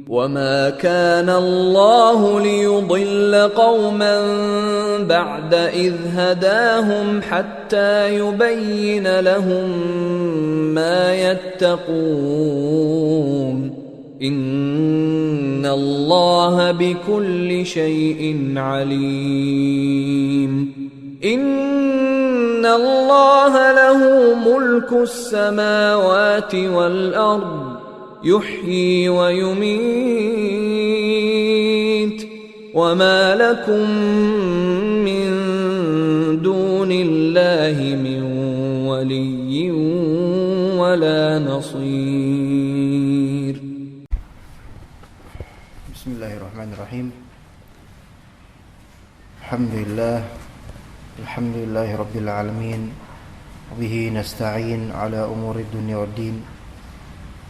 وما كان الله ليضل قوما بعد إذ هداهم حتى يبين لهم ما يتقون إن الله بكل شيء عليم إن الله له ملك السماوات والأرض يحيي ويميت وما لكم من دون الله من ولي ولا نصير. Bismillahirrahmanirrahim. Alhamdulillahi rabbil alamin. Wabihi nasta'in ala umuri dunya waddin.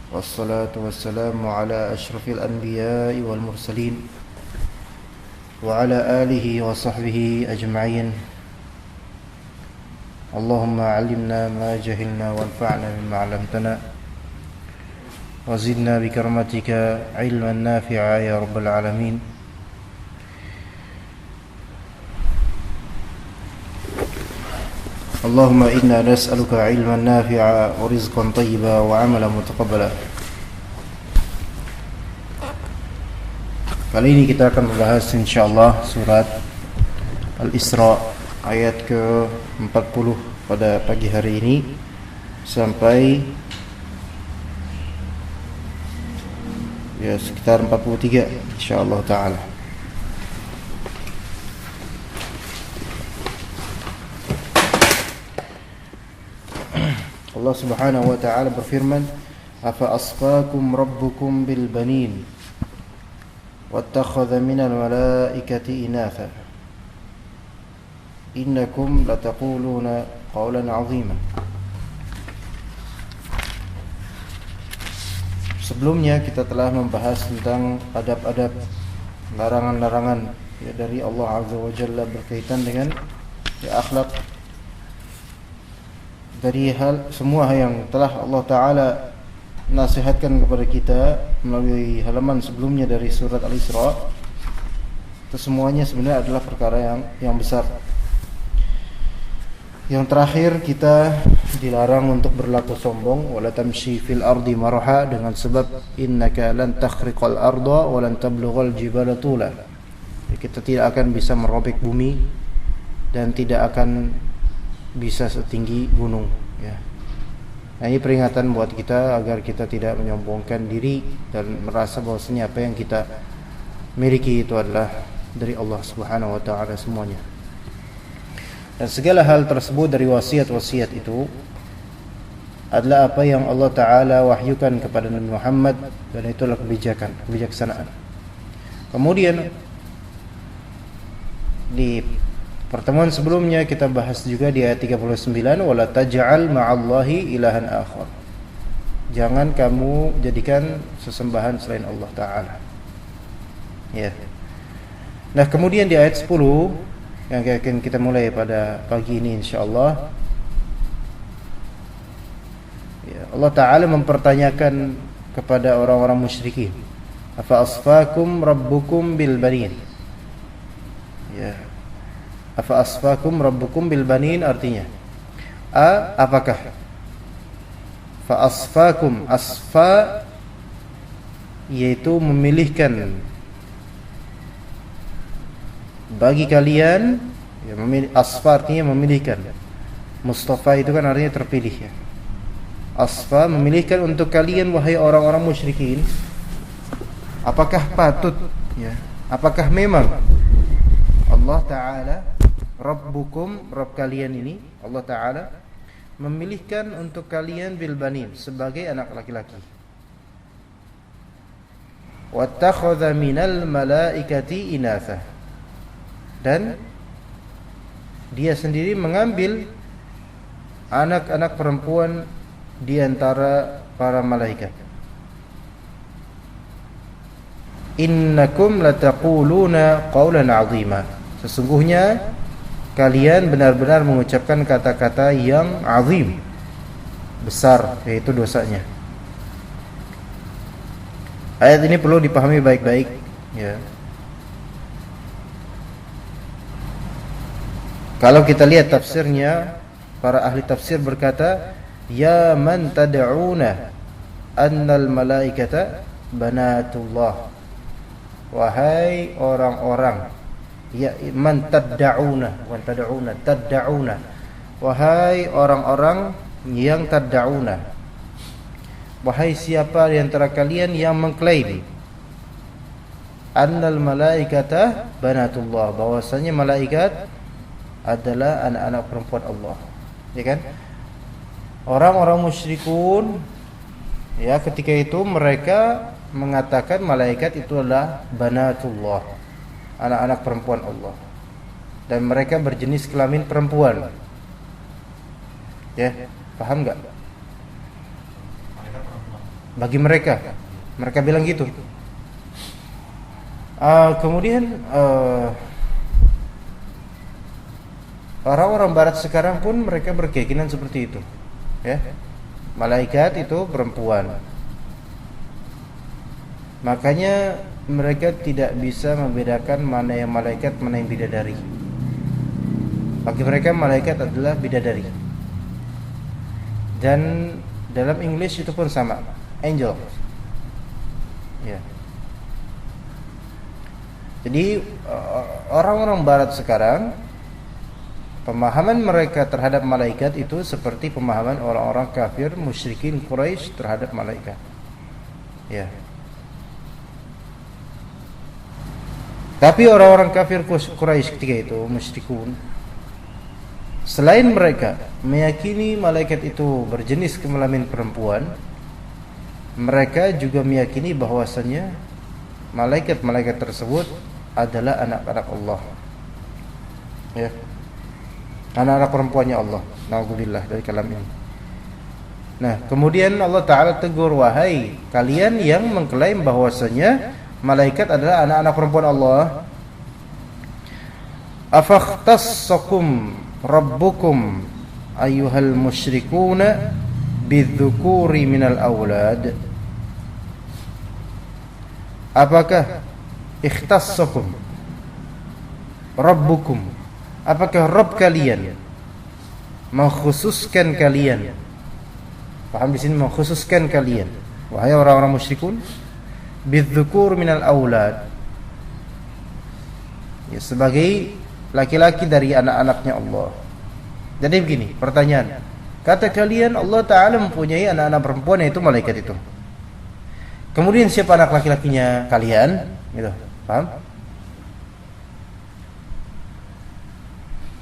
Wassalatu wassalamu ala ashrafil anbiya'i wal mursalin wa ala alihi wa sahbihi ajma'in. Allahumma 'allimna ma jahilna wanfa'na bima 'allamtana wa zidna bi karamatika 'ilman nafi'a ya rabbal alamin. Allahumma inna nas'aluka 'ilman nafi'a wa rizqan thayyiba wa 'amalan mutaqabbala. Kali ini kita akan membahas insyaallah surat Al-Isra ayat ke-40 pada pagi hari ini sampai sekitar 43 insyaallah taala. Allah Subhanahu wa taala berfirman, "Afa asfaakum rabbukum bil banin wattakhadha minal malaikati inatha innakum lataquluna qawlan 'azima." Sebelumnya kita telah membahas tentang adab-adab, larangan-larangan dari Allah Azza wa Jalla berkaitan dengan akhlak, dari semua yang telah Allah Ta'ala nasihatkan kepada kita melalui halaman sebelumnya dari surat Al-Isra. Itu semuanya sebenarnya adalah perkara yang besar. Yang terakhir kita dilarang untuk berlaku sombong, wala tamshi fil ardi maraha, dengan sebab innaka lan takhriqal arda wa lan tablughal jibala tula. Kita tidak akan bisa merobek bumi dan tidak akan bisa setinggi gunung, ya. Nah, ini peringatan buat kita agar kita tidak menyombongkan diri dan merasa bahwasanya apa yang kita miliki itu adalah dari Allah Subhanahu wa taala semuanya. Dan segala hal tersebut dari wasiat-wasiat itu adalah apa yang Allah Ta'ala wahyukan kepada Nabi Muhammad, dan itulah kebijaksanaan. Kemudian di pertemuan sebelumnya kita bahas juga di ayat 39, wala taj'al ma'allahi ilahan akhar. Jangan kamu jadikan sesembahan selain Allah Ta'ala. Ya. Nah, kemudian di ayat 10 yang akan kita mulai pada pagi ini insyaallah, ya, Allah Ta'ala mempertanyakan kepada orang-orang musyrikin, afa asfakum rabbukum bil banin. Ya. Afa asfakum rabbukum bil banin artinya apakah fa asfakum, asfa yaitu memilihkan bagi kalian, ya, asfa artinya memilihkan. Mustafa itu kan artinya terpilih, ya. Asfa memilihkan untuk kalian wahai orang-orang musyrikin, apakah patut, ya, apakah memang Allah Ta'ala Rabbukum, Rabb kalian ini, Allah Ta'ala memilihkan untuk kalian bil banin, sebagai anak laki-laki. Wattakhadha minal malaikati inatha, dan dia sendiri mengambil anak-anak perempuan di antara para malaikat. Innakum lataquluna qawlan 'azima, sesungguhnya kalian benar-benar mengucapkan kata-kata yang azim, besar, yaitu dosanya. Ayat ini perlu dipahami baik-baik, ya. Kalau kita lihat tafsirnya, para ahli tafsir berkata, ya man tad'una annal malaikata banatullah. Wahai orang-orang, ya man tad'una, bukan tad'una, tad'una. Wahai orang-orang yang tad'una. Wahai siapa di antara kalian yang mengklaim annal malaikata banatullah, bahwasanya malaikat adalah anak-anak perempuan Allah, ya kan? Orang-orang musyrikun, ya, ketika itu mereka mengatakan malaikat itu adalah banatullah, anak-anak perempuan Allah, dan mereka berjenis kelamin perempuan. Ya, paham nggak? Bagi mereka bilang gitu. Kemudian orang-orang barat sekarang pun mereka berkeyakinan seperti itu, ya. Malaikat itu perempuan. Makanya mereka tidak bisa membedakan mana yang malaikat, mana yang bidadari. Bagi mereka malaikat adalah bidadari. Dan dalam English itu pun sama, angel. Ya. Jadi orang-orang barat sekarang, pemahaman mereka terhadap malaikat itu seperti pemahaman orang-orang kafir musyrikin Quraisy terhadap malaikat. Ya. Tapi orang-orang kafir Quraisy ketika itu musyrikun, selain mereka meyakini malaikat itu berjenis kelamin perempuan, mereka juga meyakini bahwasannya malaikat-malaikat tersebut adalah anak-anak Allah. Ya. Anak-anak perempuannya Allah. Na'udzubillah dari kalam ini. Nah, kemudian Allah Ta'ala tegur, wahai kalian yang mengklaim bahwasanya malaikat adalah anak-anak perempuan Allah, afakhtassakum rabbukum ayyuhal musyrikuna bidzukuri minal awlad. Apakah ikhtassakum rabbukum, apakah Rabb kalian mengkhususkan kalian? Paham di sini, mengkhususkan kalian, wahai orang-orang musyrikun, bidzzukur minal aulad, ya, sebagai laki-laki dari anak-anaknya Allah. Jadi begini pertanyaan, kata kalian Allah Ta'ala mempunyai anak-anak perempuan, yaitu malaikat itu. Kemudian siapa anak laki-lakinya? Kalian, gitu. Paham?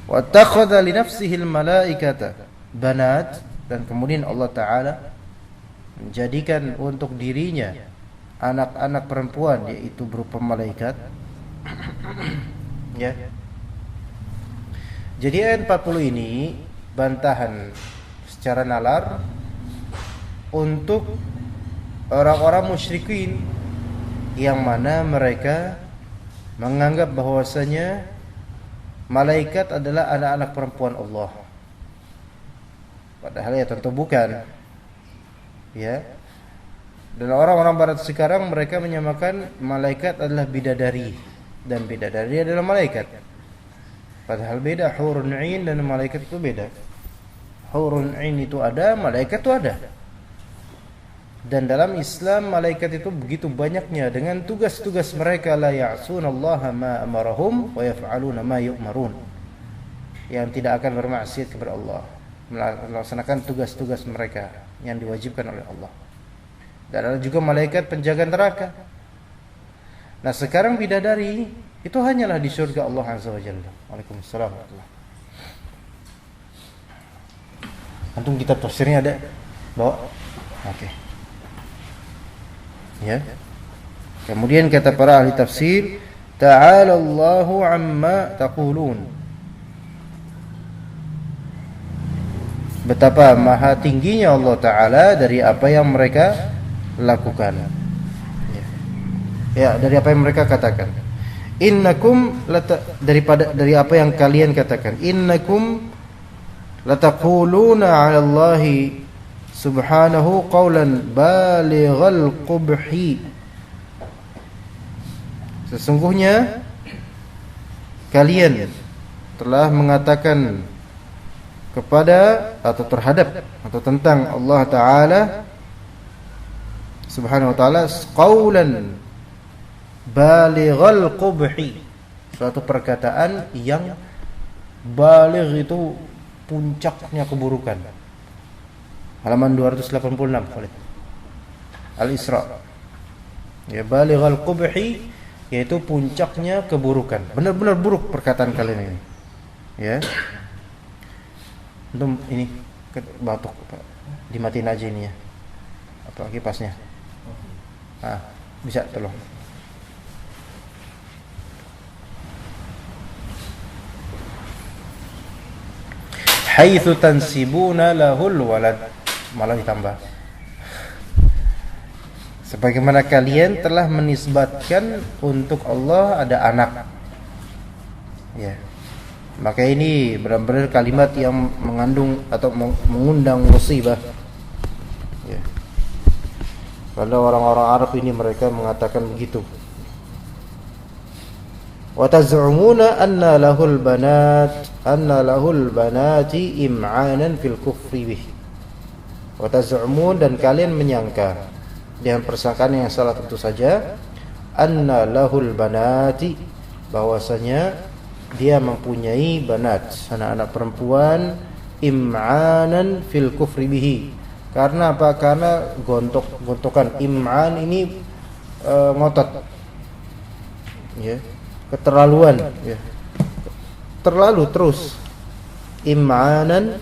Wa takhadha li nafsihi al-malaikata banat, dan kemudian Allah Ta'ala menjadikan untuk dirinya anak-anak perempuan, yaitu berupa malaikat. Ya. Jadi ayat 40 ini bantahan secara nalar untuk orang-orang musyrikin yang mana mereka menganggap bahwasanya malaikat adalah anak-anak perempuan Allah. Padahal ya tentu bukan. Ya. Dan orang-orang barat sekarang mereka menyamakan malaikat adalah bidadari, dan bidadari adalah malaikat. Padahal beda, hurun 'ain dan malaikat itu beda. Hurun 'ain itu ada, malaikat itu ada. Dan dalam Islam malaikat itu begitu banyaknya dengan tugas-tugas mereka, la ya'sunallaha ma amarahum wa yaf'aluna ma yu'marun, yang tidak akan bermaksiat kepada Allah, melaksanakan tugas-tugas mereka yang diwajibkan oleh Allah. Dan ada juga malaikat penjaga neraka. Nah, sekarang bidadari itu hanyalah di surga Allah Azza wa Jalla. Waalaikumsalam warahmatullahi. Antum kitab tafsirnya ada? Bawa? Oke. Ya. Kemudian kata para ahli tafsir, ta'ala Allahu amma taqulun. Betapa maha tingginya Allah Ta'ala dari apa yang mereka lakukan. Ya, dari apa yang mereka katakan. Innakum dari apa yang kalian katakan. Innakum lataquluna 'ala Allahi subhanahu qawlan balighal qubhi Sesungguhnya kalian telah mengatakan kepada atau terhadap atau tentang Allah Ta'ala Subhanahu wa ta'ala qaulan balighal qubhi, suatu perkataan yang baligh itu puncaknya keburukan. Halaman 286 Khalid. Al-Isra. Ya, balighal qubhi yaitu puncaknya keburukan. Benar-benar buruk perkataan kalian ini. Ya. Untuk ini batuk Pak. Dimatiin aja ini ya. Apa kipasnya? Bisa tolong. Haitsu tansibuna lahul walad, malah ditambah. Sebagaimana kalian telah menisbatkan untuk Allah ada anak. Ya. Maka ini benar-benar kalimat yang mengandung atau mengundang musibah. Ya. Kalau orang-orang Arab ini mereka mengatakan begitu. Wa taz'umuna anna lahul banati im'anan fil kufri bih. Wa taz'umun, dan kalian menyangka dengan persangkaan yang salah tentu saja, anna lahul banati, bahwasanya dia mempunyai banat, anak-anak perempuan, im'anan fil kufri bihi. Karena apa? Karena gontokan. Im'an ini ngotot. Ya, keterlaluan, ya. Terlalu terus. Im'anan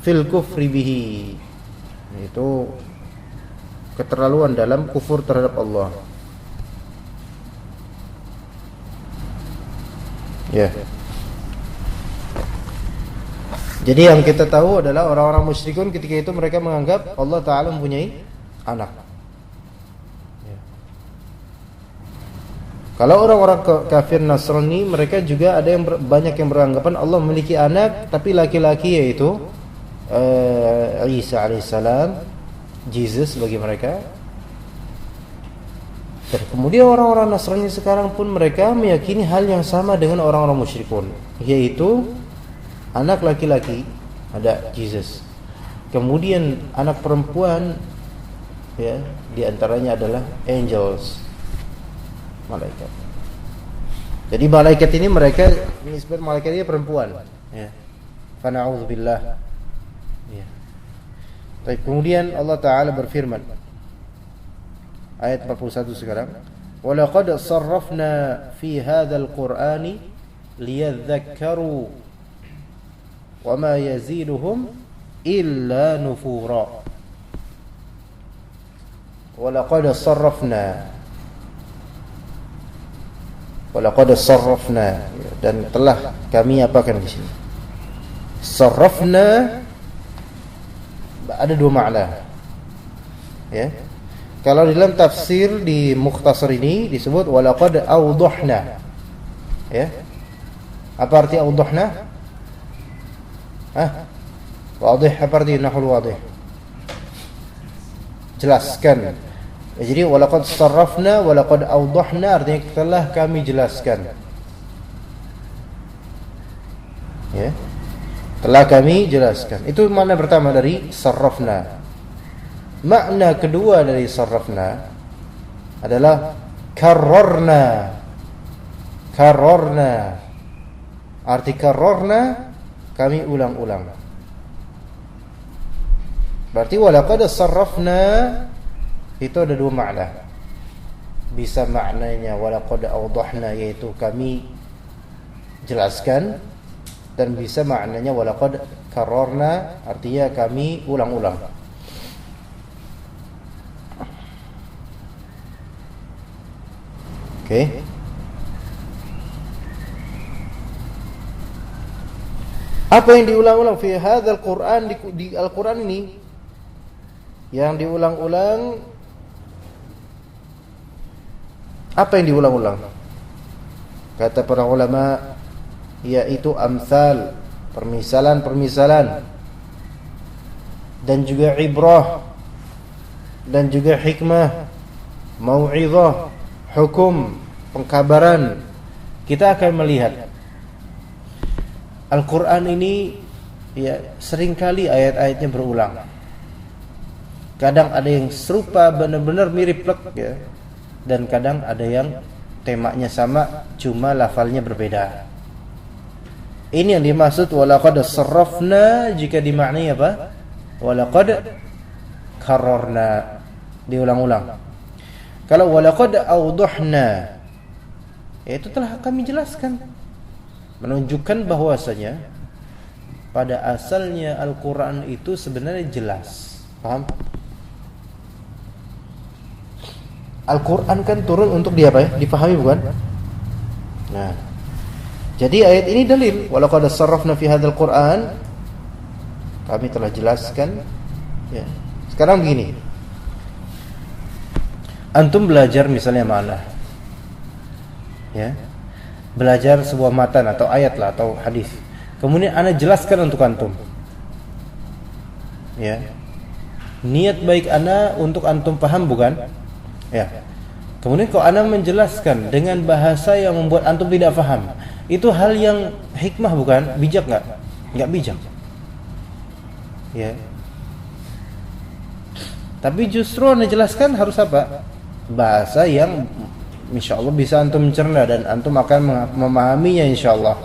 fil kufri bihi. Itu keterlaluan dalam kufur terhadap Allah. Ya. Jadi yang kita tahu adalah orang-orang musyrikun ketika itu mereka menganggap Allah Ta'ala mempunyai anak. Ya. Kalau orang-orang kafir Nasrani, mereka juga ada yang banyak yang beranggapan Allah memiliki anak, tapi laki-laki, yaitu Isa alaihissalam, Jesus bagi mereka. Dan kemudian orang-orang Nasrani sekarang pun mereka meyakini hal yang sama dengan orang-orang musyrikun, yaitu anak laki-laki ada Jesus. Kemudian anak perempuan, ya, di antaranya adalah angels, malaikat. Jadi malaikat ini mereka nisbat malaikat ini perempuan, ya. Fa na'udzubillah. Ya. Baik, kemudian Allah Ta'ala berfirman ayat 41 sekarang, wa laqad sarrafna fi hadzal qur'ani liyadhakkaru wa ma yaziduhum illa nufura. Wa laqad sarrafna, dan telah kami apakan di sini. Sarrafna ada dua makna. Ya. Kalau di dalam tafsir di Mukhtasar ini disebut wa laqad awdahna. Ya. Apa arti awdahna? Wadih, apa arti nahul wadih? Jelaskan. Jadi walaqad sarrafna walaqad awdahna artinya telah kami jelaskan. Ya. Telah kami jelaskan. Itu makna pertama dari sarrafna. Makna kedua dari sarrafna adalah karrarna. Karrarna. Arti karrarna kami ulang-ulang. Berarti walaqad sarrafna itu ada dua makna. Bisa maknanya walaqad awdahna, yaitu kami jelaskan, dan bisa maknanya walaqad karrarna, artinya kami ulang-ulang. Oke. Apa yang diulang-ulang fi hadzal Qur'an, di Al-Qur'an ini? Yang diulang-ulang, apa yang diulang-ulang? Kata para ulama, yaitu amsal, permisalan-permisalan, dan juga ibrah, dan juga hikmah, mau'izah, hukum, pengkabaran, kita akan melihat Al-Quran ini ya seringkali ayat-ayatnya berulang. Kadang ada yang serupa benar-benar mirip plek ya, dan kadang ada yang temanya sama cuma lafalnya berbeda. Ini yang dimaksud walaqad sarrafna, jika dimaknai apa? Walaqad karrarna, diulang-ulang. Kalau walaqad awdahna, itu telah kami jelaskan, menunjukkan bahwasanya pada asalnya Al-Quran itu sebenarnya jelas. Paham? Al-Quran kan turun untuk dia apa ya? Dipahami bukan? Nah, jadi ayat ini dalil. Walaqad sarrafna fi hadzal Qur'an, kami telah jelaskan ya. Sekarang begini, antum belajar misalnya mana ya, belajar sebuah matan atau ayat lah atau hadis, kemudian ana jelaskan untuk antum ya, niat baik ana untuk antum paham bukan ya. Kemudian kalau ana menjelaskan dengan bahasa yang membuat antum tidak paham, itu hal yang hikmah bukan? Bijak enggak bijak ya. Tapi justru ana jelaskan harus apa? Bahasa yang insyaallah bisa antum mencerna dan antum akan memahaminya insyaallah.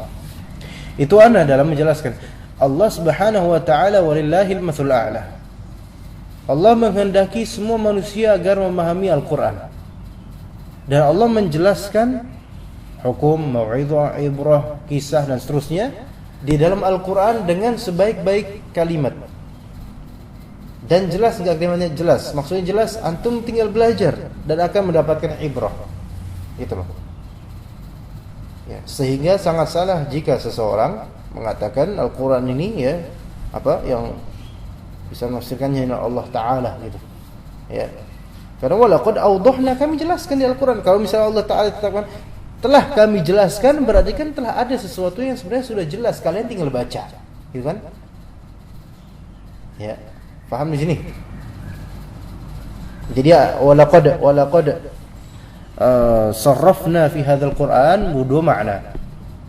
Itu ana dalam menjelaskan. Allah Subhanahu wa taala walillahil matsul a'la. Allah menghendaki semua manusia agar memahami Al-Qur'an. Dan Allah menjelaskan hukum, mau'izah, ibrah, kisah dan seterusnya di dalam Al-Qur'an dengan sebaik-baik kalimat. Dan jelas enggak kalimatnya? Jelas. Maksudnya jelas, antum tinggal belajar dan akan mendapatkan ibrah. Gitu loh. Ya, sehingga sangat salah jika seseorang mengatakan Al-Quran ini ya apa yang bisa menafsirkannya hanya Allah Ta'ala gitu. Ya. Karena walaqad awdahna, kami jelaskan di Al-Quran. Kalau misalnya Allah Ta'ala katakan telah kami jelaskan, berarti kan telah ada sesuatu yang sebenarnya sudah jelas, kalian tinggal baca. Gitu kan? Ya. Paham di sini? Jadi walaqad sarrafna fi hadzal Qur'an dua makna.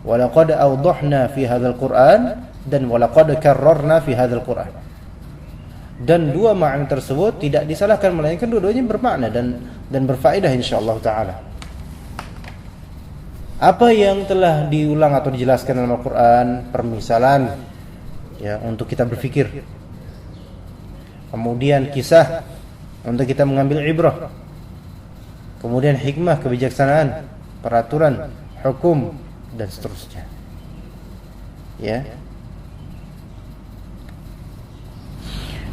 Walaqad awdahna fi hadzal Qur'an dan walaqad karrarna fi hadzal Qur'an. Dan dua makna tersebut tidak disalahkan, melainkan dua-duanya bermakna dan berfaedah insyaallah taala. Apa yang telah diulang atau dijelaskan dalam Al-Qur'an, permisalan ya untuk kita berfikir. Kemudian kisah untuk kita mengambil ibrah. Kemudian hikmah, kebijaksanaan, peraturan, hukum dan seterusnya. Ya.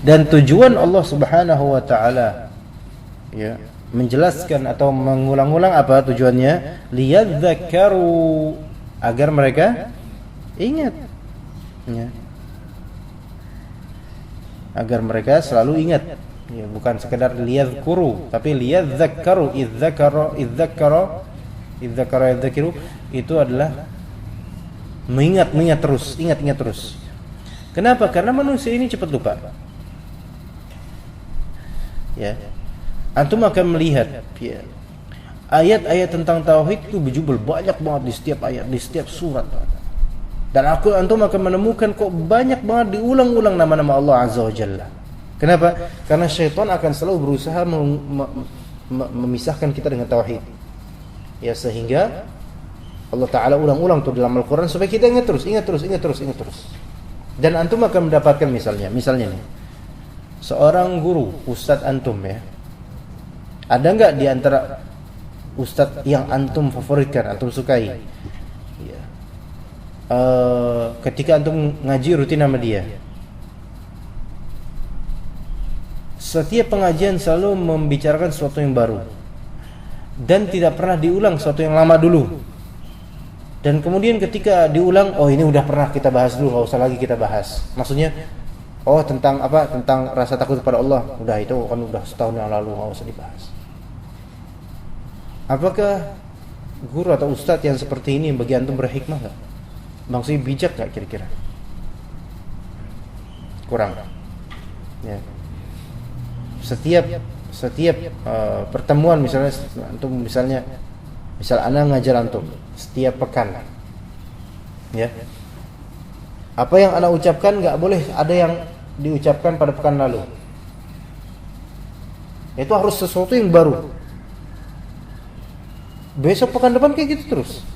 Dan tujuan Allah Subhanahu wa taala ya menjelaskan atau mengulang-ulang apa tujuannya? Liyadzakkaru, agar mereka ingat. Ya. Agar mereka selalu ingat. Ya, bukan sekedar liyadzkuru, tapi liyadzakkaru. Idzakara itu adalah mengingat terus, ingat terus. Kenapa? Karena manusia ini cepat lupa. Ya. Antum akan melihat ya, ayat-ayat tentang tauhid itu berjubel banyak banget di setiap ayat, di setiap surat. Dan antum akan menemukan kok banyak banget diulang-ulang nama-nama Allah Azza wa Jalla. Kenapa? Karena syaitan akan selalu berusaha memisahkan kita dengan tauhid. Ya, sehingga Allah Ta'ala ulang-ulang tuh dalam Al-Quran supaya kita ingat terus. Dan antum akan mendapatkan misalnya nih, seorang guru, ustadz antum ya, ada enggak di antara ustadz yang antum favoritkan, antum sukai ya, ketika antum ngaji rutin sama dia, setiap pengajian selalu membicarakan sesuatu yang baru dan tidak pernah diulang sesuatu yang lama dulu. Dan kemudian ketika diulang, oh ini udah pernah kita bahas dulu, enggak usah lagi kita bahas. Maksudnya, oh tentang apa? Tentang rasa takut kepada Allah. Udah itu kan udah setahun yang lalu, enggak usah dibahas. Apakah guru atau ustadz yang seperti ini bagi antum berhikmah enggak? Maksudnya bijak enggak kira-kira? Kurang. Ya. Setiap pertemuan misalnya antum misalnya Misal ana ngajar antum setiap pekan. Ya. Apa yang ana ucapkan enggak boleh ada yang diucapkan pada pekan lalu. Itu harus sesuatu yang baru. Besok pekan depan kayak gitu terus.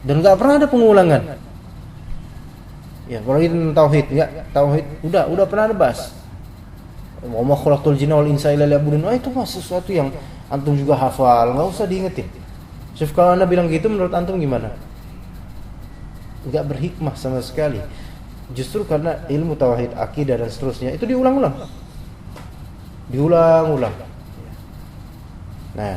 Dan enggak pernah ada pengulangan. Ya, kalau ini tauhid, enggak tauhid udah pernah bahas. Wa ma khalaqtul jinna wal insa illa liya'budun. Itu mah sesuatu yang antum juga hafal, enggak usah diingetin. Syekh kalau Anda bilang gitu menurut antum gimana? Enggak berhikmah sama sekali. Justru karena ilmu tauhid, akidah dan seterusnya itu diulang-ulang. Nah,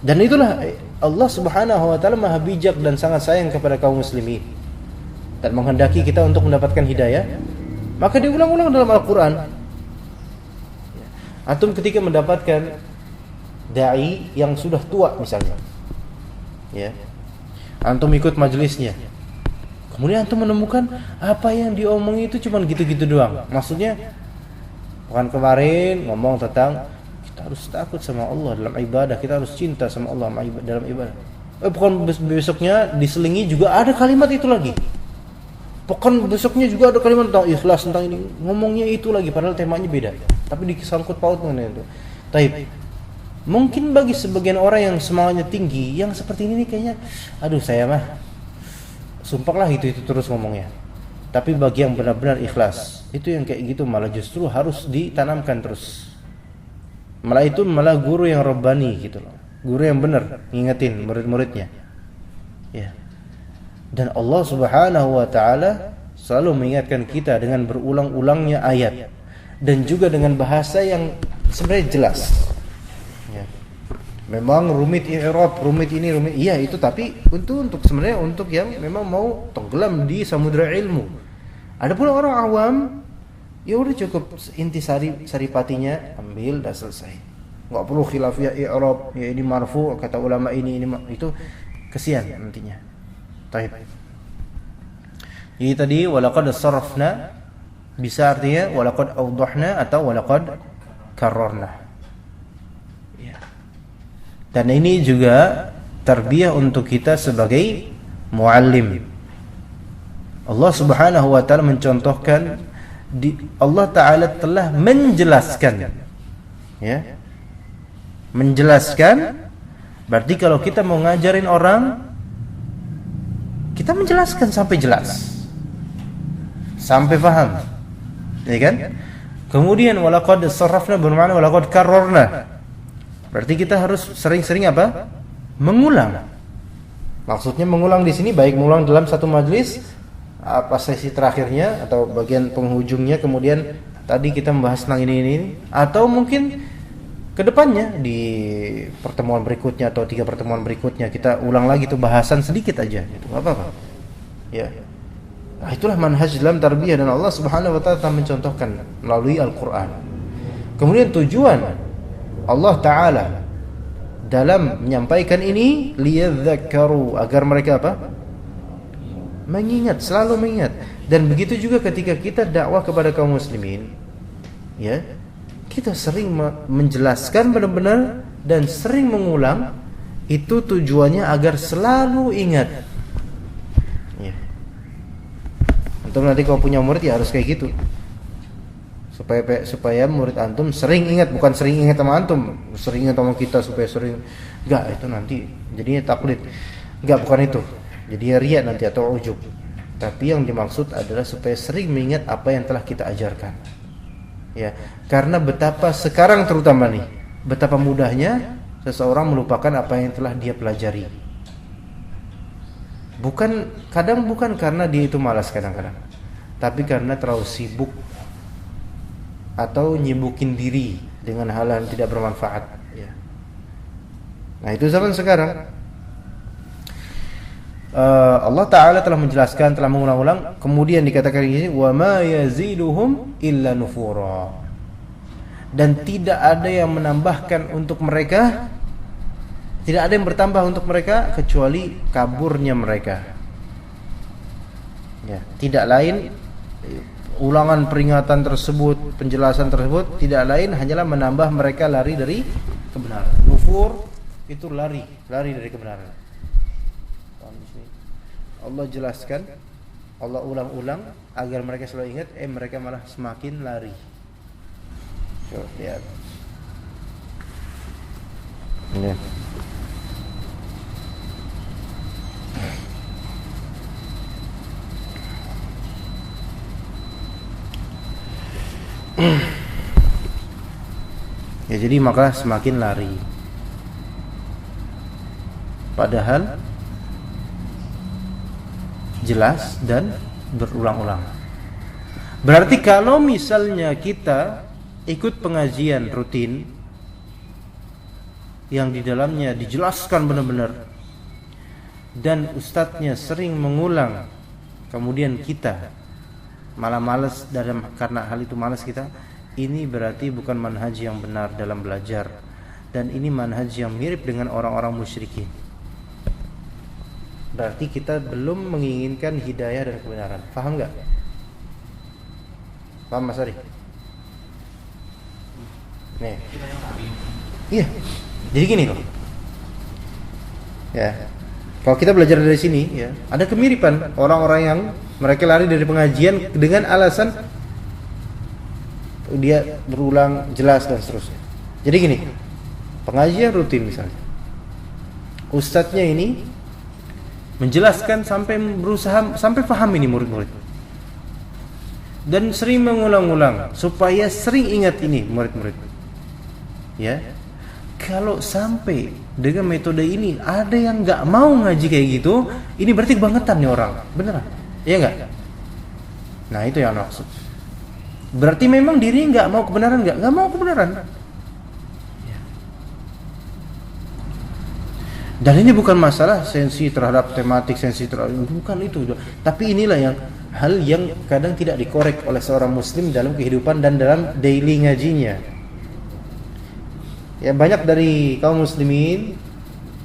dan itulah Allah Subhanahu wa taala Maha bijak dan sangat sayang kepada kaum muslimin. Dan menghendaki kita untuk mendapatkan hidayah, maka diulang-ulang dalam Al-Qur'an. Antum ketika mendapatkan dai yang sudah tua misalnya, ya, antum ikut majelisnya, kemudian antum menemukan apa yang diomongi itu cuma gitu-gitu doang. Maksudnya bukan kemarin ngomong tentang kita harus takut sama Allah dalam ibadah, kita harus cinta sama Allah dalam ibadah. Bukan besoknya diselingi juga ada kalimat itu lagi. Bukan besoknya juga ada kalimat tentang ikhlas, tentang ini, ngomongnya itu lagi padahal temanya beda. Tapi disangkut paut dengan itu. Taib. Mungkin bagi sebagian orang yang semangatnya tinggi, yang seperti ini nih kayaknya, aduh saya mah sumpahlah itu terus ngomongnya. Tapi bagi yang benar-benar ikhlas, itu yang kayak gitu malah justru harus ditanamkan terus. Malah guru yang rabbani gitu loh. Guru yang benar ngingetin murid-muridnya. Ya. Dan Allah Subhanahu wa taala selalu mengingatkan kita dengan berulang-ulangnya ayat dan juga dengan bahasa yang sebenarnya jelas. Ya. Memang rumit i'rab, rumit ini, rumit. Iya itu, tapi untuk sebenarnya untuk yang memang mau tenggelam di samudra ilmu. Ada pula orang awam, ya udah cukup inti saripatinya ambil dan selesai. Enggak perlu khilafiyah i'rab, ya ini marfu kata ulama ini itu kesian nantinya. Baik. Jadi tadi walaqad sarrafna bisa artinya walaqad awdahna atau walaqad karrarna. Ya. Dan ini juga tarbiyah untuk kita sebagai muallim. Allah Subhanahu wa taala mencontohkan Allah taala telah menjelaskan. Ya. Menjelaskan berarti kalau kita mau ngajarin orang kita menjelaskan sampai jelas, sampai paham, ya kan? Kemudian walaqad sarrafna bermakna walaqad karrarna. Berarti kita harus sering-sering apa? Mengulang. Maksudnya mengulang di sini baik mengulang dalam satu majelis, apa sesi terakhirnya atau bagian penghujungnya, kemudian tadi kita membahas tentang ini, atau mungkin kedepannya di pertemuan berikutnya atau 3 pertemuan berikutnya kita ulang lagi tuh bahasan sedikit aja gitu, enggak apa-apa. Ya. Nah, itulah manhaj dalam tarbiyah dan Allah Subhanahu wa taala telah mencontohkan melalui Al-Qur'an. Kemudian tujuan Allah taala dalam menyampaikan ini liyadzakkaru, agar mereka apa? Mengingat, selalu mengingat. Dan begitu juga ketika kita dakwah kepada kaum muslimin, ya. Kita sering menjelaskan benar-benar dan sering mengulang, itu tujuannya agar selalu ingat. Ya. Antum nanti kalau punya murid ya harus kayak gitu. Supaya murid antum sering ingat, bukan sering ingat sama antum, sering ingat sama kita supaya sering. Enggak, itu nanti jadinya taklid. Enggak, bukan itu. Jadinya riya nanti atau ujub. Tapi yang dimaksud adalah supaya sering mengingat apa yang telah kita ajarkan. Ya, karena betapa sekarang terutama nih, betapa mudahnya seseorang melupakan apa yang telah dia pelajari. Kadang bukan karena dia itu malas kadang-kadang, tapi karena terlalu sibuk atau nyibukin diri dengan hal yang tidak bermanfaat. Ya. Nah itu zaman sekarang. Allah Ta'ala telah menjelaskan, telah mengulang-ulang. Kemudian dikatakan ini wa ma yaziduhum illa nufura. Dan tidak ada yang menambahkan untuk mereka, tidak ada yang bertambah untuk mereka kecuali kaburnya mereka. Ya, tidak lain ulangan peringatan tersebut, penjelasan tersebut tidak lain hanyalah menambah mereka lari dari kebenaran. Nufur itu lari dari kebenaran. Paham di sini? Allah jelaskan, Allah ulang-ulang agar mereka selalu ingat, mereka malah semakin lari. Coba lihat. Ini. Ya, jadi maka semakin lari. Padahal jelas dan berulang-ulang. Berarti kalau misalnya kita ikut pengajian rutin yang di dalamnya dijelaskan benar-benar dan ustadznya sering mengulang, kemudian kita malah malas karena hal itu malas kita, ini berarti bukan manhaj yang benar dalam belajar, dan ini manhaj yang mirip dengan orang-orang musyrikin. Berarti kita belum menginginkan hidayah dan kebenaran. Paham enggak? Paham Mas Ari? Nih. Iya. Jadi gini loh. Ya. Kalau kita belajar dari sini ya, ada kemiripan orang-orang yang mereka lari dari pengajian dengan alasan dia berulang jelas dan seterusnya. Jadi gini, pengajian rutin misalnya, ustadznya ini menjelaskan sampai berusaha sampai paham ini murid-murid, dan sering mengulang-ulang supaya sering ingat ini murid-murid. Ya, kalau sampai dengan metode ini ada yang nggak mau ngaji kayak gitu, ini berarti kebangetan nih orang, beneran? Iya nggak? Nah itu yang maksud. Berarti memang diri nggak mau kebenaran, nggak mau kebenaran. Dan ini bukan masalah sensi terhadap tematik, sensi terhadap, bukan itu. Tapi inilah yang hal yang kadang tidak dikorek oleh seorang muslim dalam kehidupan dan dalam daily ngajinya. Ya banyak dari kaum muslimin,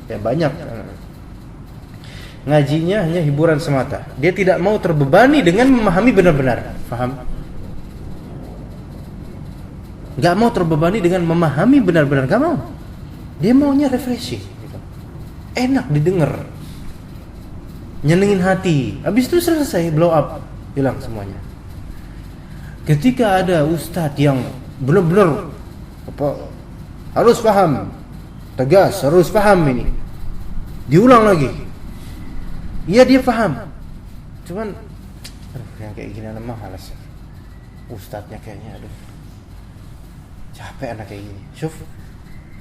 ya banyak ngajinya hanya hiburan semata. Dia tidak mau terbebani dengan memahami benar-benar. Paham? Gak mau terbebani dengan memahami benar-benar, gak mau. Dia maunya refreshing gitu. Enak didengar, nyenengin hati. Habis itu selesai, blow up, hilang semuanya. Ketika ada ustadz yang benar-benar harus paham, tegas, harus paham ini, diulang lagi. Iya dia paham, cuman yang kayak gini mah malas. Ustadznya kayaknya capek anak kayak gini. Syuf.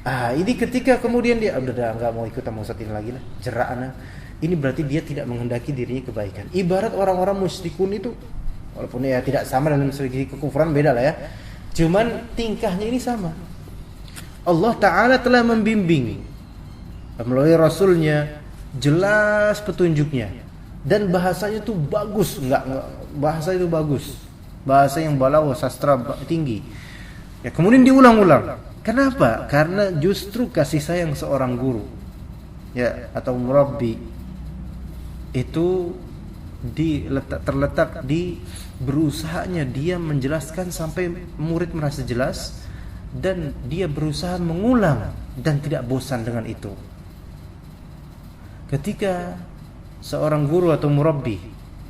Ini ketika kemudian dia udah enggak mau ikut sama ustadz ini lagi lah, jerak anak. Ini berarti dia tidak menghendaki dirinya kebaikan. Ibarat orang-orang musyrikun itu, walaupun ya tidak sama dalam segi kekufuran, beda lah ya. Cuman tingkahnya ini sama. Allah Ta'ala telah membimbing melalui Rasulnya, jelas petunjuknya, dan bahasanya itu bagus, enggak bahasa itu bagus, bahasa yang balaghah, sastra tinggi. Ya, kemudian diulang-ulang. Kenapa? Karena justru kasih sayang seorang guru, ya, atau murabbi itu terletak di berusahanya dia menjelaskan sampai murid merasa jelas, dan dia berusaha mengulang dan tidak bosan dengan itu. Ketika seorang guru atau murabbi,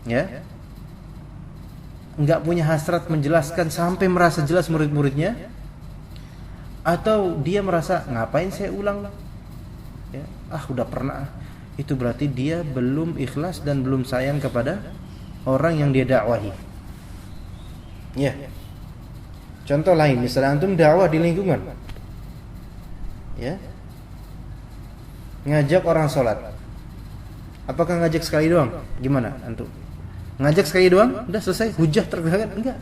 ya, enggak punya hasrat menjelaskan sampai merasa jelas murid-muridnya, atau dia merasa ngapain saya ulang, ya, udah pernah, itu berarti dia belum ikhlas dan belum sayang kepada orang yang dia dakwahi. Ya. Contoh lain, misalnya antum dakwah di lingkungan, ya, ngajak orang sholat. Apakah ngajak sekali doang? Gimana antum? Ngajak sekali doang, udah selesai, hujah terganggu? Enggak.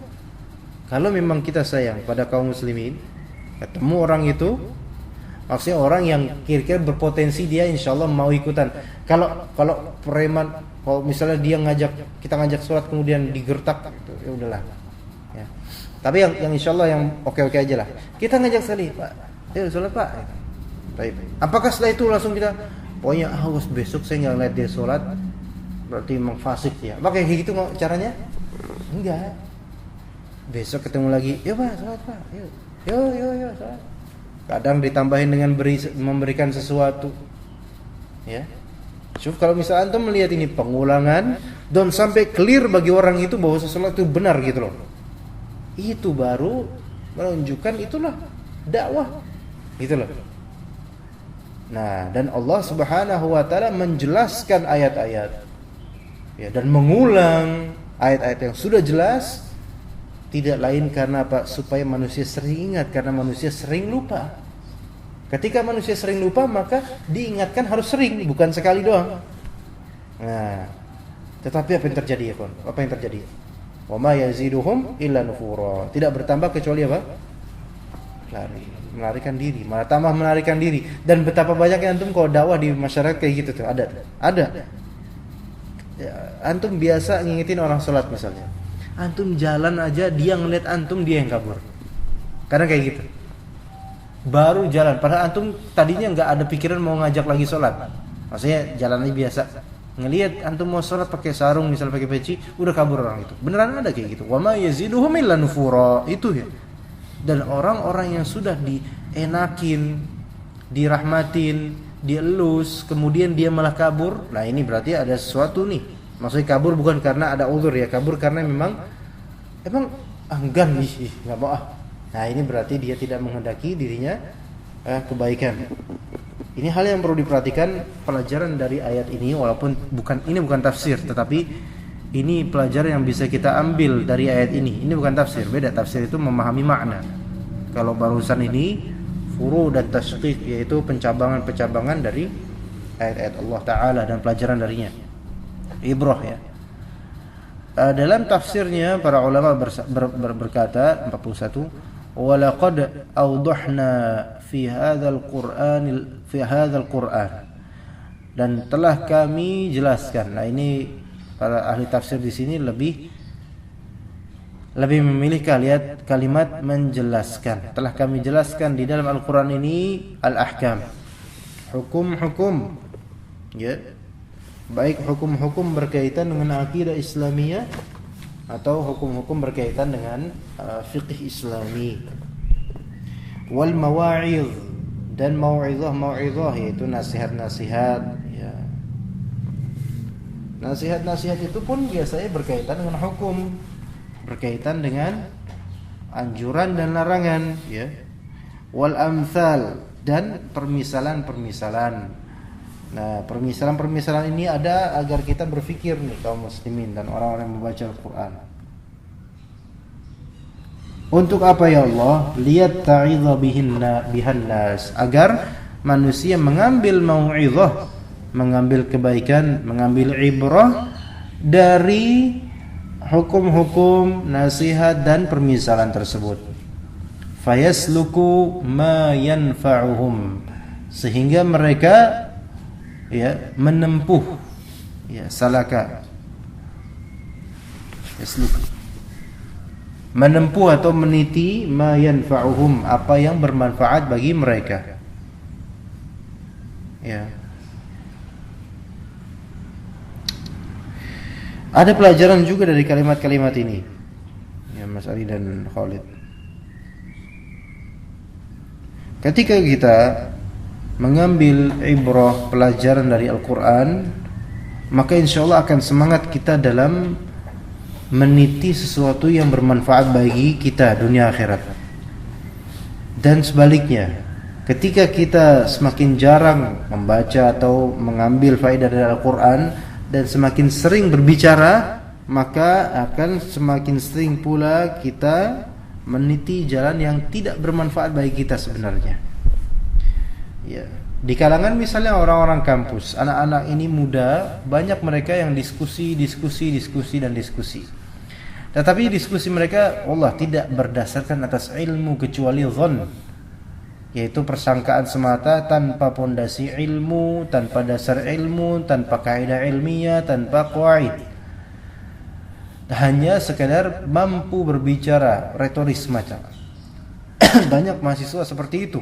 Kalau memang kita sayang pada kaum muslimin, ketemu orang itu, maksudnya orang yang kira-kira berpotensi dia insyaallah mau ikutan. Kalau preman, kalau misalnya dia kita ngajak sholat kemudian digertak, gitu, ya udahlah. Ya. Tapi yang insyaallah yang oke-oke aja lah. Kita ngajak sekali, Pak, ayo sholat Pak. Baik. Apakah setelah itu langsung kita, pokoknya besok saya nggak lihat dia sholat, berarti memang fasik ya? Pakai kayak gitu caranya? Enggak. Besok ketemu lagi, yuk Pak sholat Pak, yuk sholat. kadang ditambahin dengan memberikan sesuatu. Ya. Kalau misalnya antum melihat ini pengulangan dan sampai clear bagi orang itu bahwa sesuatu itu benar gitu loh. Itu baru menunjukkan itulah dakwah. Gitu loh. Nah, dan Allah Subhanahu wa taala menjelaskan ayat-ayat. Ya, dan mengulang ayat-ayat yang sudah jelas tidak lain karena apa? Supaya manusia sering ingat, karena manusia sering lupa. Ketika manusia sering lupa, maka diingatkan harus sering, bukan sekali doang. Nah, tetapi apa yang terjadi ya, kawan? Apa yang terjadi? Wa ma yaziduhum illa nufura. Tidak bertambah kecuali apa? Melarikan diri, malah tambah melarikan diri. Dan betapa banyaknya antum kalau dakwah di masyarakat kayak gitu tuh, ada. Ya, antum biasa ngingetin orang sholat misalnya. Antum jalan aja dia ngeliat antum, dia yang kabur. Karena kayak gitu. Baru jalan, padahal antum tadinya nggak ada pikiran mau ngajak lagi sholat. Maksudnya jalannya biasa. Ngelihat antum mau sholat pakai sarung, misalnya pakai peci, udah kabur orang itu. Beneran ada kayak gitu. Wa ma yaziduhum illa nufura. Itu ya. Dan orang-orang yang sudah dienakin, dirahmatin, dielus, kemudian dia malah kabur. Nah, ini berarti ada sesuatu nih. Maksudnya kabur bukan karena ada uzur ya, kabur karena emang enggan nih, nggak mau ah. Nah, ini berarti dia tidak menghendaki dirinya kebaikan. Ini hal yang perlu diperhatikan, pelajaran dari ayat ini, walaupun ini bukan tafsir, tetapi ini pelajaran yang bisa kita ambil dari ayat ini. Ini bukan tafsir, beda. Tafsir itu memahami makna. Kalau barusan ini furu dan tasqiq, yaitu pencabangan-pencabangan dari ayat-ayat Allah Ta'ala dan pelajaran darinya. Ibrah ya. Dalam tafsirnya para ulama berkata 41, walaqad awdahna fi hadzal Qur'an, dan telah kami jelaskan. Nah, ini para ahli tafsir di sini lebih memilih kalimat menjelaskan. Telah kami jelaskan di dalam Al-Qur'an ini al-ahkam, hukum-hukum, ya, baik hukum-hukum berkaitan dengan akidah Islamiyah atau hukum-hukum berkaitan dengan fiqh Islami. Wal mawa'idh, dan mau'izah yaitu nasihat-nasihat ya. Nasihat-nasihat itu pun biasanya berkaitan dengan hukum, berkaitan dengan anjuran dan larangan ya. Wal amsal, dan permisalan-permisalan. Nah, permisalan-permisalan ini ada agar kita berfikir nih, kaum muslimin dan orang-orang yang membaca Al-Quran. Untuk apa ya Allah? Lihat ta'idha bihan nas, agar manusia mengambil mau'izah, mengambil kebaikan, mengambil ibrah dari hukum-hukum, nasihat dan permisalan tersebut. Fayasluku ma yanfa'uhum, sehingga mereka ya menempuh, ya, salaka, yasluk, menempuh atau meniti ma yanfa'uhum, apa yang bermanfaat bagi mereka. Ya. Ada pelajaran juga dari kalimat-kalimat ini. Ya, Mas Ali dan Khalid. Ketika kita mengambil ibrah, pelajaran dari Al-Quran, maka insya Allah akan semangat kita dalam meniti sesuatu yang bermanfaat bagi kita dunia akhirat. Dan sebaliknya, ketika kita semakin jarang membaca atau mengambil faedah dari Al-Quran dan semakin sering berbicara, maka akan semakin sering pula kita meniti jalan yang tidak bermanfaat bagi kita sebenarnya. Ya, di kalangan misalnya orang-orang kampus, anak-anak ini muda, banyak mereka yang diskusi. Tetapi diskusi mereka Allah tidak berdasarkan atas ilmu kecuali zon, yaitu persangkaan semata tanpa pondasi ilmu, tanpa dasar ilmu, tanpa kaidah ilmiah, tanpa qawaid. Hanya sekadar mampu berbicara retoris macam. Banyak mahasiswa seperti itu,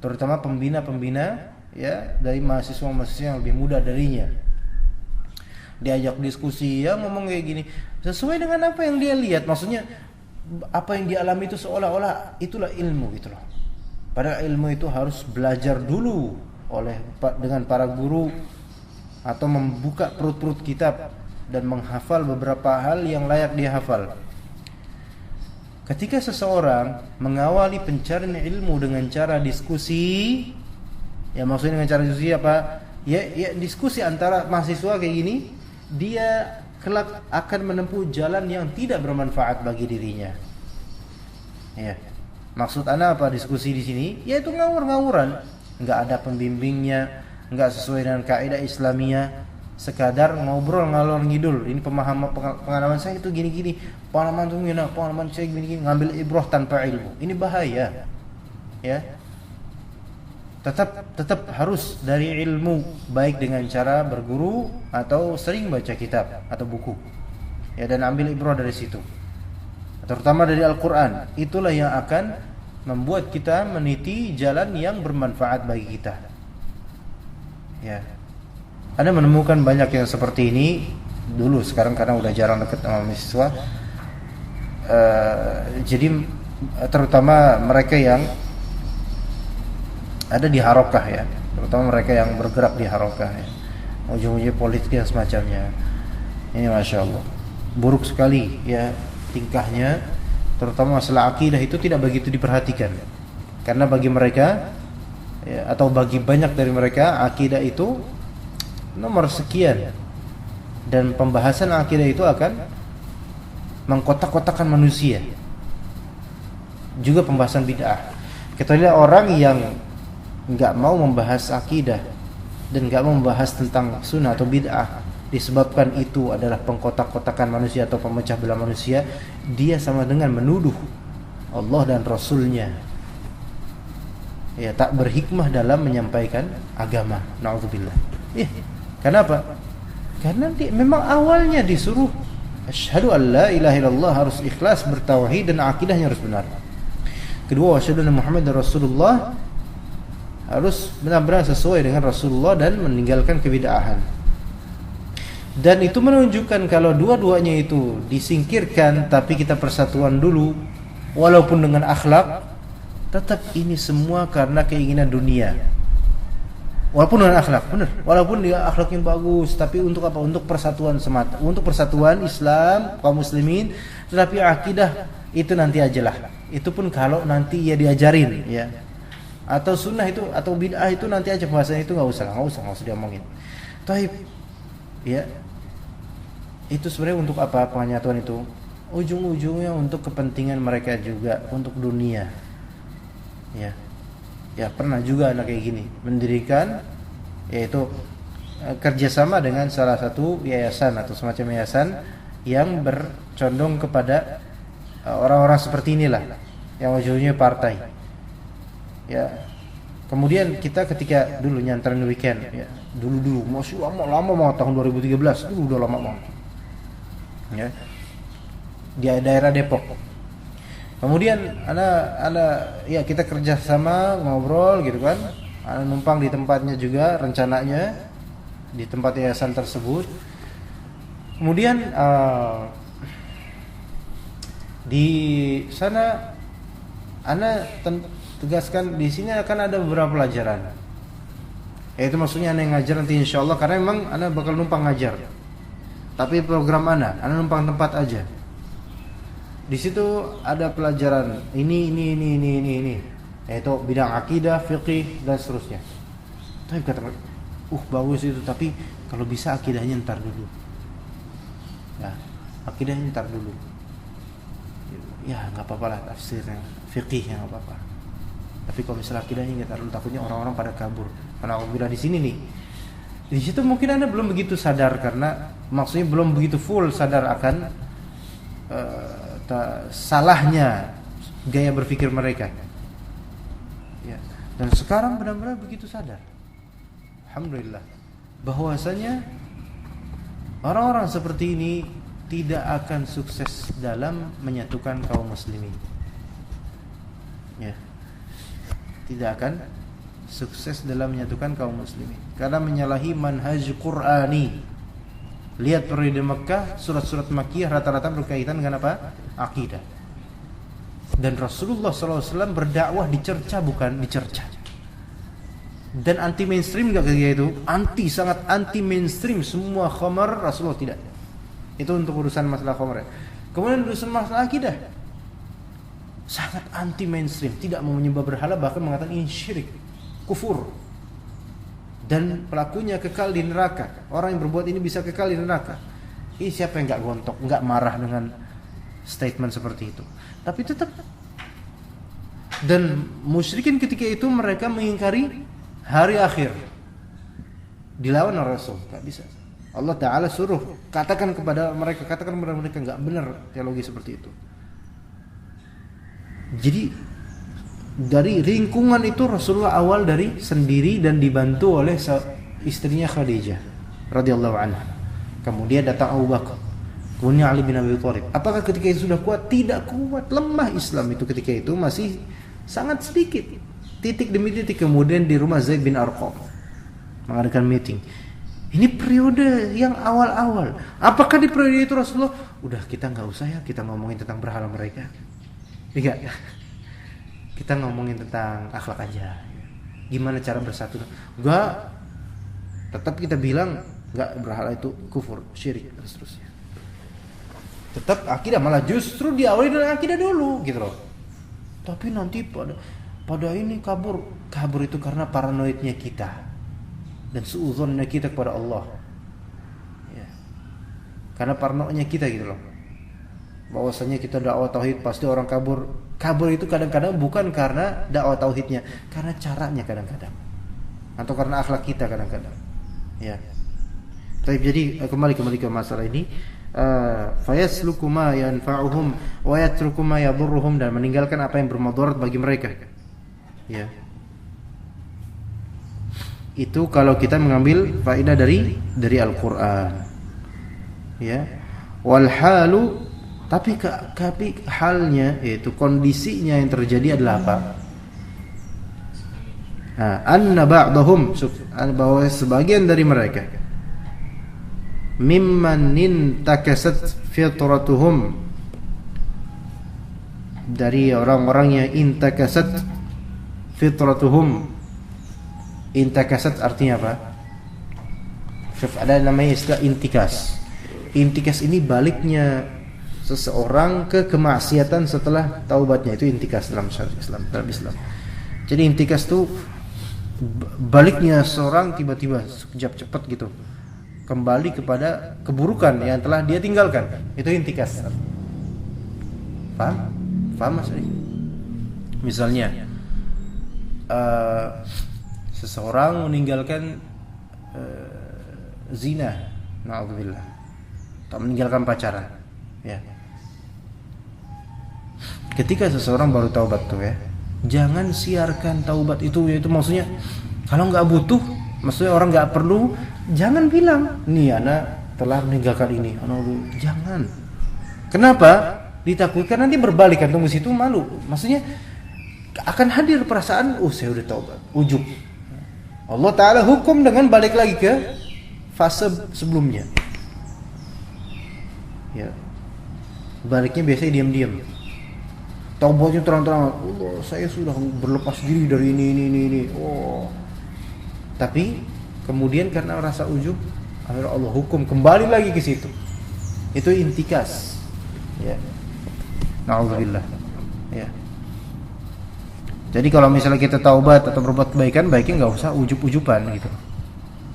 terutama pembina-pembina ya, dari mahasiswa-mahasiswa yang lebih muda darinya. Diajak diskusi, ya ngomong kayak gini, sesuai dengan apa yang dia lihat. Maksudnya apa yang dia alami itu seolah-olah itulah ilmu gitu loh. Padahal ilmu itu harus belajar dulu dengan para guru atau membuka perut-perut kitab dan menghafal beberapa hal yang layak dihafal. Ketika seseorang mengawali pencarian ilmu dengan cara diskusi, ya maksudnya dengan cara diskusi apa? Ya diskusi antara mahasiswa kayak gini, dia kelak akan menempuh jalan yang tidak bermanfaat bagi dirinya. Ya. Maksud ana apa diskusi di sini? Yaitu ngawur-ngawuran, enggak ada pembimbingnya, enggak sesuai dengan kaidah Islamiyah, sekadar ngobrol ngalor ngidul. Ini pengalaman saya itu gini-gini, pengalaman saya gini-gini, ngambil ibrah tanpa ilmu. Ini bahaya. Ya. Tetap harus dari ilmu, baik dengan cara berguru atau sering baca kitab atau buku. Ya, dan ambil ibrah dari situ. Terutama dari Al-Quran. Itulah yang akan membuat kita meniti jalan yang bermanfaat bagi kita. Ya, Anda menemukan banyak yang seperti ini dulu. Sekarang karena udah jarang dekat sama mahasiswa. Jadi terutama mereka yang ada di harokah ya, terutama mereka yang bergerak di harokah ya, ujung-ujungnya politik dan semacamnya. Ini masya Allah buruk sekali ya tingkahnya, terutama masalah akidah itu tidak begitu diperhatikan. Karena bagi mereka ya, atau bagi banyak dari mereka, akidah itu nomor sekian, dan pembahasan akidah itu akan mengkotak-kotakan manusia. Juga pembahasan bid'ah. Kita lihat orang yang enggak mau membahas akidah dan enggak mau membahas tentang sunnah atau bid'ah, disebabkan itu adalah pengkotak-kotakan manusia atau pemecah belah manusia, dia sama dengan menuduh Allah dan Rasulnya. Ya, tak berhikmah dalam menyampaikan agama. Na'udzubillah. Kenapa? Karena memang awalnya disuruh asyhadu an la ilaha illallah, harus ikhlas bertauhid dan akidahnya harus benar. Kedua, asyhadu anna Muhammadar Rasulullah, harus benar-benar sesuai dengan Rasulullah dan meninggalkan kebid'ahan. Dan itu menunjukkan kalau dua-duanya itu disingkirkan, tapi kita persatuan dulu, walaupun dengan akhlak, tetap ini semua karena keinginan dunia. Walaupun dengan akhlak, benar. Walaupun dia akhlaknya bagus, tapi untuk apa? Untuk persatuan semata, untuk persatuan Islam kaum muslimin. Tetapi akidah itu nanti ajalah. Itu pun kalau nanti ya diajarin, ya. Atau sunnah itu atau bid'ah itu nanti aja, pembahasannya itu nggak usah diomongin. Taib, ya. Itu sebenarnya untuk apa penyatuan itu? Ujung-ujungnya untuk kepentingan mereka juga, untuk dunia. Ya pernah juga anak kayak gini mendirikan, yaitu kerjasama dengan salah satu yayasan atau semacam yayasan yang bercondong kepada orang-orang seperti inilah, yang ujungnya partai. Ya, kemudian kita ketika dulu nyantarin weekend, ya dulu masih lama mau tahun 2013 dulu, udah lama banget. Ya, di daerah Depok. Kemudian ana ya kita kerja sama ngobrol gitu kan. Ana numpang di tempatnya juga, rencananya di tempat yayasan tersebut. Kemudian di sana ana tegaskan di sini akan ada beberapa pelajaran. Itu maksudnya ana yang ngajar nanti insyaallah, karena memang ana bakal numpang ngajar. Tapi program ana numpang tempat aja. Di situ ada pelajaran ini, yaitu bidang akidah, fiqih dan seterusnya. Tapi kata bagus itu, tapi kalau bisa akidahnya ntar dulu. Ya, akidahnya ntar dulu. Ya nggak apa-apa lah tafsirnya, fiqihnya nggak apa-apa. Tapi kalau misalnya akidahnya ntar dulu, takutnya orang-orang pada kabur. Karena aku bilang di sini nih, di situ mungkin Anda belum begitu sadar, karena maksudnya belum begitu full sadar akan salahnya gaya berpikir mereka. Ya. Dan sekarang benar-benar begitu sadar. Alhamdulillah. Bahwasanya orang-orang seperti ini tidak akan sukses dalam menyatukan kaum muslimin. Ya. Tidak akan sukses dalam menyatukan kaum muslimin karena menyalahi manhaj Qur'ani. Lihat periode Mekah, surat-surat Makkiyah rata-rata berkaitan dengan apa? Akidah. Dan Rasulullah SAW berdakwah dicerca bukan dicerca. Dan anti mainstream enggak ketika itu? Sangat anti mainstream semua khamar. Rasulullah tidak. Itu untuk urusan masalah khamar. Kemudian urusan masalah akidah, sangat anti mainstream, tidak mau menyembah berhala, bahkan mengatakan ini syirik, kufur. Dan pelakunya kekal di neraka. Orang yang berbuat ini bisa kekal di neraka. Ini siapa yang enggak gontok, enggak marah dengan statement seperti itu? Tapi tetap. Dan musyrikin ketika itu mereka mengingkari hari akhir, dilawan oleh Rasul, enggak bisa. Allah Ta'ala suruh katakan kepada mereka enggak benar teologi seperti itu. Jadi dari lingkungan itu Rasulullah awal dari sendiri dan dibantu oleh istrinya Khadijah radhiyallahu anha. Kemudian datang Abu Bakar, kemudian Ali bin Abi Thalib. Apakah ketika itu sudah kuat? Tidak kuat, lemah Islam itu ketika itu, masih sangat sedikit. Titik demi titik. Kemudian di rumah Zaid bin Arqam mengadakan meeting. Ini periode yang awal-awal. Apakah di periode itu Rasulullah udah kita nggak usah ya kita ngomongin tentang berhala mereka? Enggak. Kita ngomongin tentang akhlak aja. Gimana cara bersatu? Enggak. Tetap kita bilang enggak, berhala itu kufur, syirik dan seterusnya. Tetap akidah, malah justru diawali dengan akidah dulu gitu loh. Tapi nanti pada ini kabur itu karena paranoidnya kita dan suudzonnya kita kepada Allah. Ya. Karena parnonya kita gitu loh. Bahwasanya kita dakwah tauhid pasti orang kabur. Kabur itu kadang-kadang bukan karena dakwah tauhidnya, karena caranya kadang-kadang. Atau karena akhlak kita kadang-kadang. Ya. Tapi jadi kembali ke masalah ini, fayasluku ma yanfa'uhum wa yatruku ma yadurruhum, dan meninggalkan apa yang bermudarat bagi mereka. Ya. Itu kalau kita mengambil faedah dari Al-Qur'an. Ya. Wal halu, tapi halnya, yaitu kondisinya yang terjadi adalah apa? Anna ba'dahum, bahwa sebagian dari mereka mimman intakasat fitratuhum, dari orang-orang yang intakasat fitratuhum. Intakasat artinya apa? Ada namanya istilah intikas. Intikas ini baliknya seseorang ke kemaksiatan setelah taubatnya, itu intikas dalam Islam. Jadi intikas itu baliknya seorang tiba-tiba sekejap cepat gitu kembali kepada keburukan yang telah dia tinggalkan. Itu intikas. Paham Mas? Misalnya seseorang meninggalkan zina, na'udzubillah, atau meninggalkan pacaran, ya. Ketika seseorang baru taubat tuh ya, jangan siarkan taubat itu, yaitu maksudnya kalau nggak butuh, maksudnya orang nggak perlu, jangan bilang nih anak telah meninggalkan ini. Jangan. Kenapa? Ditakutkan nanti berbalik, kan tunggu situ malu. Maksudnya akan hadir perasaan, saya udah taubat, ujub. Allah Ta'ala hukum dengan balik lagi ke fase sebelumnya. Ya. Baliknya biasanya diam-diam. Taubatnya terang-terangan, Allah, saya sudah berlepas diri dari ini. Tapi kemudian karena rasa ujub, akhirnya Allah hukum kembali lagi ke situ. Itu intikas. Ya. Na'udzubillah. Ya. Jadi kalau misalnya kita taubat atau berbuat kebaikan, baiknya nggak usah ujub-ujuban gitu.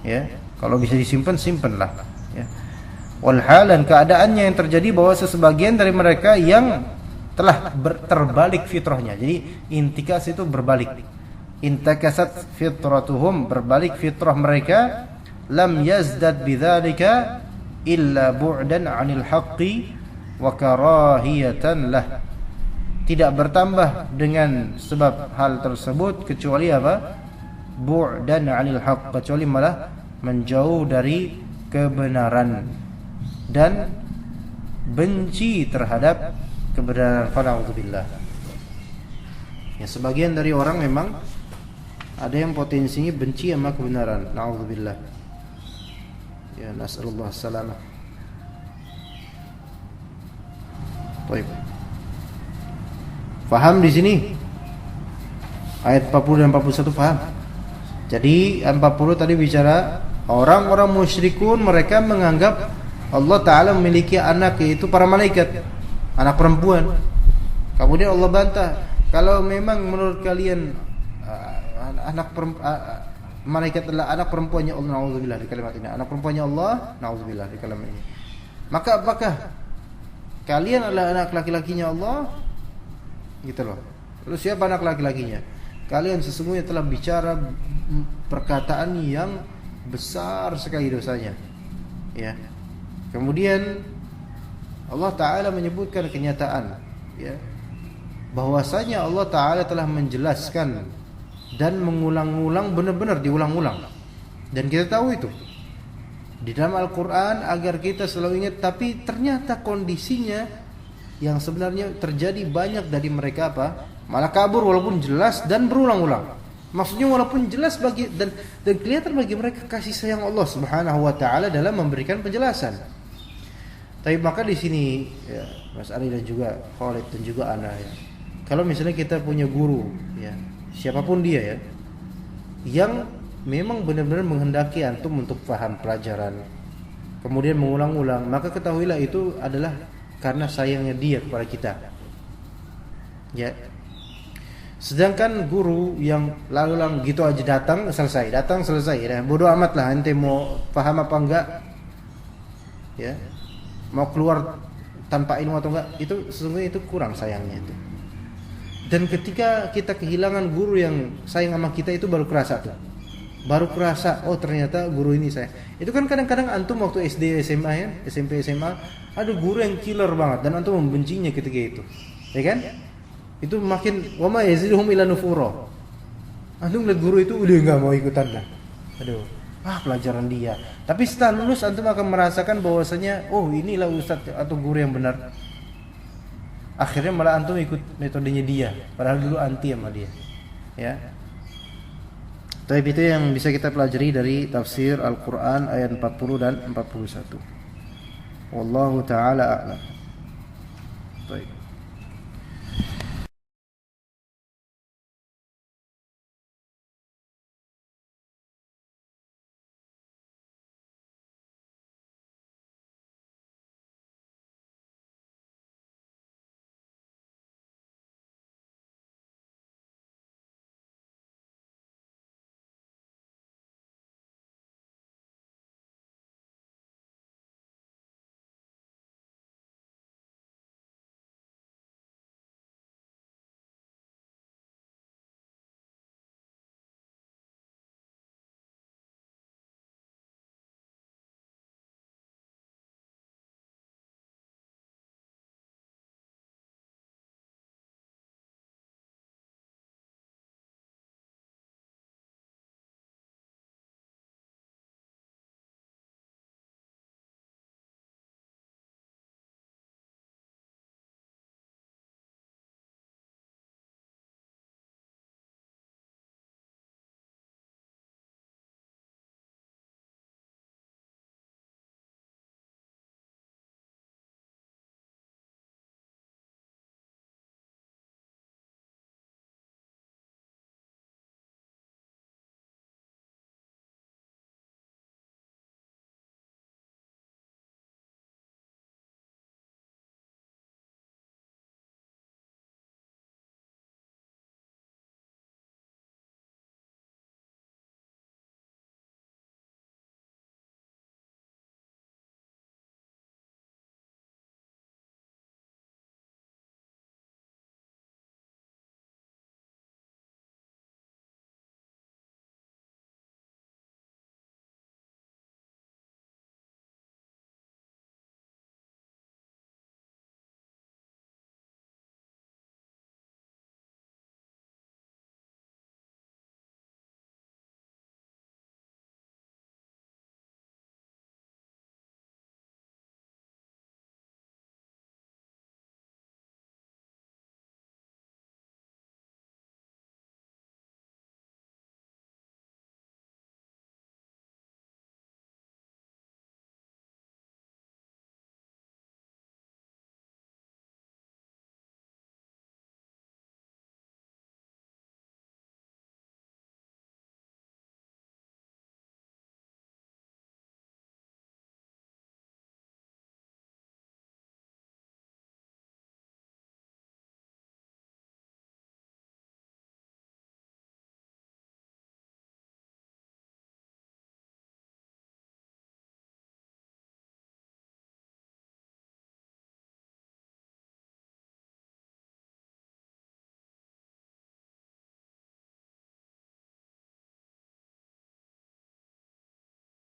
Ya. Kalau bisa disimpan, simpanlah. Ya. Walhalan, keadaannya yang terjadi bahwa sebagian dari mereka yang telah terbalik fitrahnya. Jadi intikas itu berbalik. Intakasat fitratuhum, berbalik fitrah mereka. Lam yazdad bidzalika illa bu'dan 'anil haqqi wa karahiyatan lah. Tidak bertambah dengan sebab hal tersebut kecuali apa? Bu'dan 'anil haqq, kecuali malah menjauh dari kebenaran dan benci terhadap kebenaran. Fa'udzubillah. Ya, sebagian dari orang memang ada yang potensinya benci sama kebenaran. Na'udzubillah. Ya, nas'alullah salamah. Baik. Faham di sini? Ayat 40 dan 41 faham? Jadi 40 tadi bicara orang-orang musyrikun, mereka menganggap Allah Ta'ala memiliki anak, yaitu para malaikat, anak perempuan. Kemudian Allah bantah, kalau memang menurut kalian malaikat adalah anak perempuannya Allah, na'udzubillah di kalimat ini, anak perempuannya Allah, na'udzubillah di kalimat ini, maka apakah kalian adalah anak laki-lakinya Allah? Gitu loh. Lalu siapa anak laki-lakinya? Kalian sesungguhnya telah bicara perkataan yang besar sekali dosanya. Ya. Kemudian Allah Ta'ala menyebutkan kenyataan, ya, bahwasanya Allah Ta'ala telah menjelaskan dan mengulang-ulang, benar-benar diulang-ulang. Dan kita tahu itu di dalam Al-Quran agar kita selalu ingat. Tapi ternyata kondisinya yang sebenarnya terjadi, banyak dari mereka malah kabur walaupun jelas dan berulang-ulang. Maksudnya walaupun jelas dan kelihatan bagi mereka kasih sayang Allah Subhanahu wa taala dalam memberikan penjelasan. Tapi maka di sini ya, Mas Ali dan juga Khalid dan juga Ana, ya, kalau misalnya kita punya guru, ya, siapapun dia, ya, yang memang benar-benar menghendaki antum untuk paham pelajaran, kemudian mengulang-ulang, maka ketahuilah itu adalah karena sayangnya dia kepada kita. Ya. Sedangkan guru yang lalu-lalang gitu aja datang selesai, ya, bodoh amat lah ente mau paham apa enggak, ya, mau keluar tanpa ilmu atau enggak, itu sesungguhnya itu kurang sayangnya itu. Dan ketika kita kehilangan guru yang sayang sama kita, itu baru kerasa tuh. Baru kerasa, oh ternyata guru ini sayang. Itu kan kadang-kadang antum waktu SD, SMA, ya, SMP, SMA, ada guru yang killer banget dan antum membencinya ketika itu. Ya kan? Itu makin wama yaziduhum ila nufura. Antum lihat guru itu udah enggak mau ikutan dah. Aduh, pelajaran dia. Tapi setelah lulus antum akan merasakan bahwasanya oh inilah ustaz atau guru yang benar. Akhirnya malah antum ikut metodenya dia, padahal dulu anti sama dia. Ya. Tapi itu yang bisa kita pelajari dari tafsir Al-Qur'an ayat 40 dan 41. Wallahu taala a'lam. Baik.